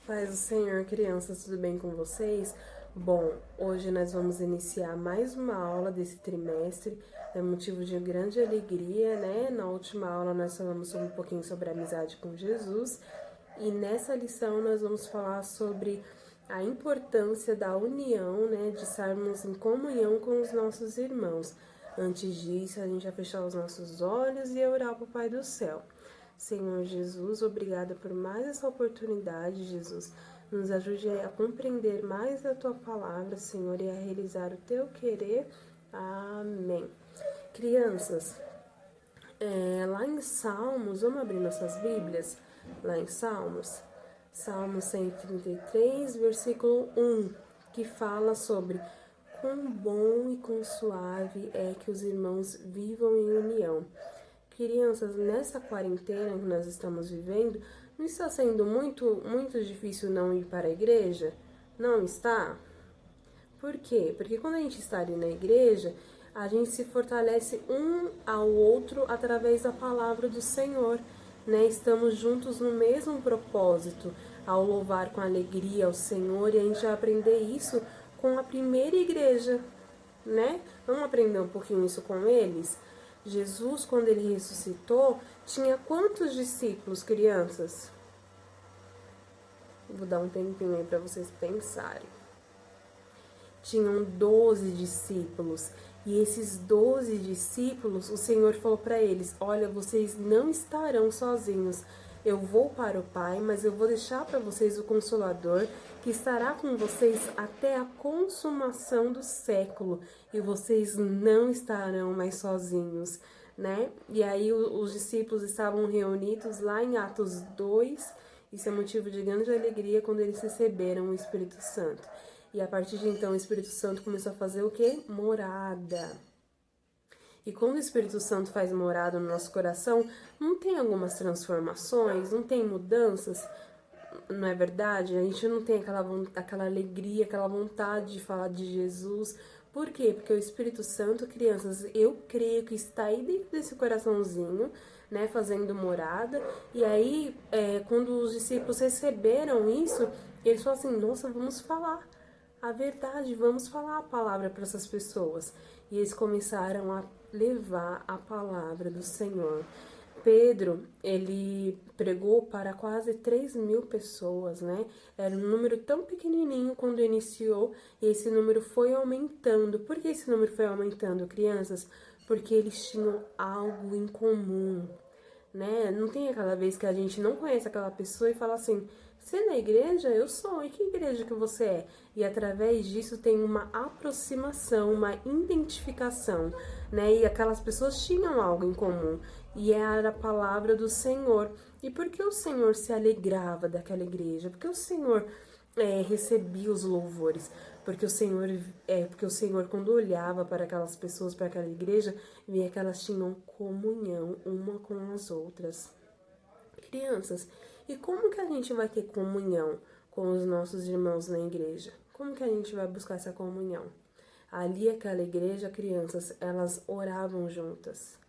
Paz do Senhor, crianças, tudo bem com vocês? Bom, hoje nós vamos iniciar mais uma aula desse trimestre, é motivo de grande alegria, né? Na última aula nós falamos um pouquinho sobre a amizade com Jesus e nessa lição nós vamos falar sobre a importância da união, né? De estarmos em comunhão com os nossos irmãos. Antes disso, a gente vai fechar os nossos olhos e orar para o Pai do céu. Senhor Jesus, obrigada por mais essa oportunidade, Jesus. Nos ajude a compreender mais a tua palavra, Senhor, e a realizar o teu querer. Amém. Crianças, lá em Salmos, vamos abrir nossas Bíblias? Lá em Salmos, Salmo 133, versículo 1, que fala sobre quão bom e quão suave é que os irmãos vivam em união. Crianças, nessa quarentena que nós estamos vivendo, não está sendo muito difícil não ir para a igreja? Não está? Por quê? Porque quando a gente está ali na igreja, a gente se fortalece um ao outro através da palavra do Senhor, né? Estamos juntos no mesmo propósito, ao louvar com alegria ao Senhor, e a gente vai aprender isso com a primeira igreja, né? Vamos aprender um pouquinho isso com eles? Jesus, quando ele ressuscitou, tinha quantos discípulos, crianças? Vou dar um tempinho aí para vocês pensarem. Tinham 12 discípulos. E esses 12 discípulos, o Senhor falou para eles: olha, vocês não estarão sozinhos. Eu vou para o Pai, mas eu vou deixar para vocês o Consolador, que estará com vocês até a consumação do século. E vocês não estarão mais sozinhos, né? E aí os discípulos estavam reunidos lá em Atos 2. Isso é motivo de grande alegria quando eles receberam o Espírito Santo. E a partir de então o Espírito Santo começou a fazer o quê? Morada. E quando o Espírito Santo faz morada no nosso coração, não tem algumas transformações, não tem mudanças, não é verdade? A gente não tem aquela alegria, aquela vontade de falar de Jesus. Por quê? Porque o Espírito Santo, crianças, eu creio que está aí dentro desse coraçãozinho, né, fazendo morada. E aí, quando os discípulos receberam isso, eles falaram assim: nossa, vamos falar a verdade, vamos falar a palavra para essas pessoas. E eles começaram a levar a palavra do Senhor. Pedro, ele pregou para quase 3.000 pessoas, né? Era um número tão pequenininho quando iniciou, e esse número foi aumentando. Por que esse número foi aumentando, crianças? Porque eles tinham algo em comum, né? Não tem aquela vez que a gente não conhece aquela pessoa e fala assim: você é na igreja? Eu sou. E que igreja que você é? E através disso tem uma aproximação, uma identificação, né? E aquelas pessoas tinham algo em comum. E era a palavra do Senhor. E por que o Senhor se alegrava daquela igreja? Porque o Senhor recebia os louvores, porque o Senhor quando olhava para aquelas pessoas, para aquela igreja, via que elas tinham comunhão uma com as outras. Crianças, e como que a gente vai ter comunhão com os nossos irmãos na igreja? Como que a gente vai buscar essa comunhão? Ali, aquela igreja, crianças, elas oravam juntas.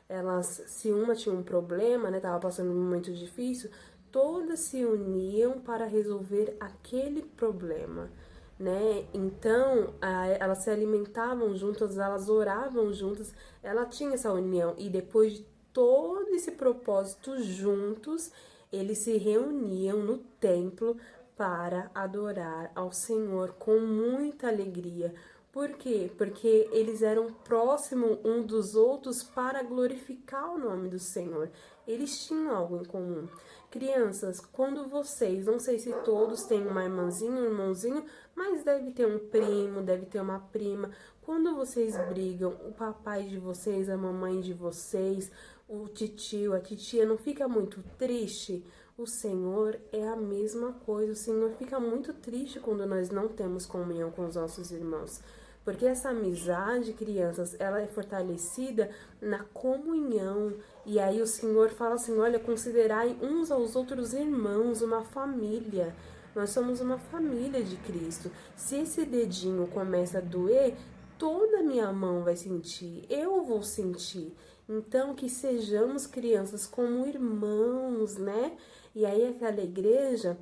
Elas, se uma tinha um problema, né, tava passando um momento difícil, todas se uniam para resolver aquele problema, né? Então, elas se alimentavam juntas, elas oravam juntas, ela tinha essa união. E depois de todo esse propósito juntos, eles se reuniam no templo para adorar ao Senhor com muita alegria. Por quê? Porque eles eram próximos um dos outros para glorificar o nome do Senhor. Eles tinham algo em comum. Crianças, quando vocês, não sei se todos têm uma irmãzinha, um irmãozinho, mas deve ter um primo, deve ter uma prima. Quando vocês brigam, o papai de vocês, a mamãe de vocês, o titio, a titia, não fica muito triste? O Senhor é a mesma coisa. O Senhor fica muito triste quando nós não temos comunhão com os nossos irmãos. Porque essa amizade, crianças, ela é fortalecida na comunhão. E aí o Senhor fala assim: olha, considerai uns aos outros irmãos, uma família. Nós somos uma família de Cristo. Se esse dedinho começa a doer, toda a minha mão vai sentir, eu vou sentir. Então, que sejamos crianças como irmãos, né? E aí aquela igreja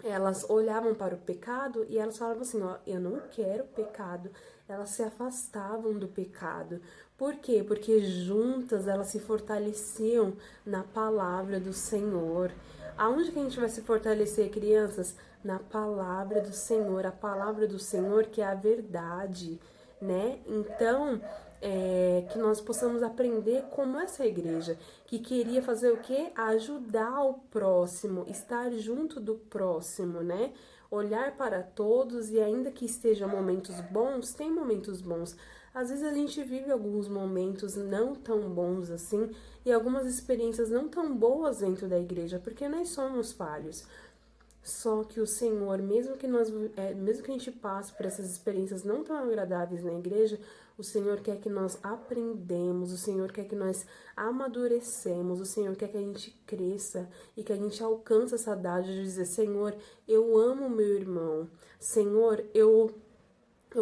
elas olhavam para o pecado e elas falavam assim, ó, eu não quero pecado. Elas se afastavam do pecado. Por quê? Porque juntas elas se fortaleciam na palavra do Senhor. Aonde que a gente vai se fortalecer, crianças? Na palavra do Senhor, a palavra do Senhor que é a verdade, né? Então, que nós possamos aprender como essa igreja, que queria fazer o quê? Ajudar o próximo, estar junto do próximo, né? Olhar para todos e ainda que estejam momentos bons, tem momentos bons. Às vezes a gente vive alguns momentos não tão bons assim e algumas experiências não tão boas dentro da igreja, porque nós somos falhos. Só que o Senhor, mesmo que a gente passe por essas experiências não tão agradáveis na igreja, o Senhor quer que nós aprendemos, o Senhor quer que nós amadurecemos, o Senhor quer que a gente cresça e que a gente alcance essa dádiva de dizer, Senhor, eu amo meu irmão, Senhor, eu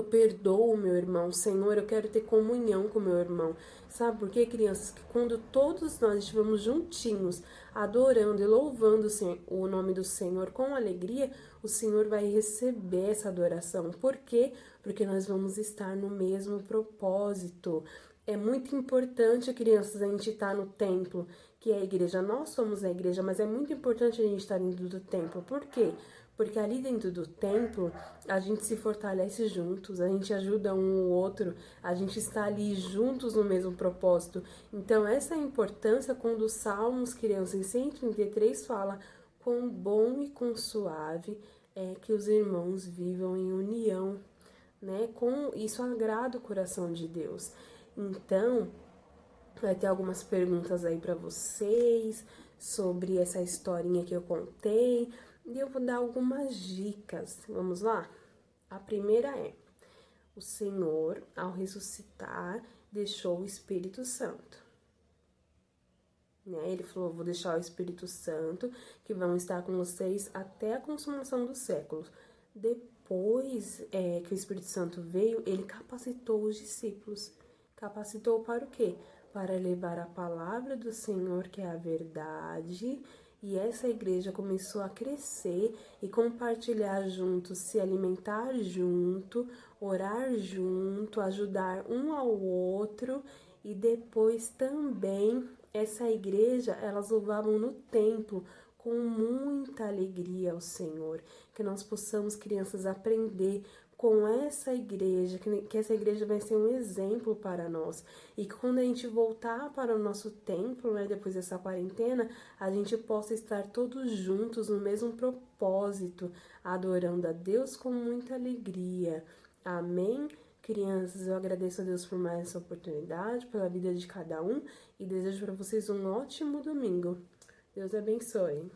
perdoo o meu irmão, Senhor, eu quero ter comunhão com o meu irmão. Sabe por quê, crianças? Que quando todos nós estivermos juntinhos, adorando e louvando o nome do Senhor com alegria, o Senhor vai receber essa adoração. Por quê? Porque nós vamos estar no mesmo propósito. É muito importante, crianças, a gente estar no templo, que é a igreja. Nós somos a igreja, mas é muito importante a gente estar dentro do templo. Por quê? Porque ali dentro do templo a gente se fortalece juntos, a gente ajuda um o outro, a gente está ali juntos no mesmo propósito. Então, essa é a importância quando os Salmos, crianças, em 133 fala quão bom e quão suave é que os irmãos vivam em união, né? Com isso agrada o coração de Deus. Então, vai ter algumas perguntas aí para vocês sobre essa historinha que eu contei. E eu vou dar algumas dicas. Vamos lá? A primeira é: o Senhor, ao ressuscitar, deixou o Espírito Santo. Né? Ele falou: vou deixar o Espírito Santo, que vão estar com vocês até a consumação dos séculos. Depois que o Espírito Santo veio, ele capacitou os discípulos. Capacitou para o quê? Para levar a palavra do Senhor, que é a verdade, e essa igreja começou a crescer e compartilhar junto, se alimentar junto, orar junto, ajudar um ao outro, e depois também essa igreja, elas louvavam no templo com muita alegria ao Senhor. Que nós possamos, crianças, aprender com essa igreja, que essa igreja vai ser um exemplo para nós. E que quando a gente voltar para o nosso templo, né, depois dessa quarentena, a gente possa estar todos juntos no mesmo propósito, adorando a Deus com muita alegria. Amém? Crianças, eu agradeço a Deus por mais essa oportunidade, pela vida de cada um e desejo para vocês um ótimo domingo. Deus abençoe.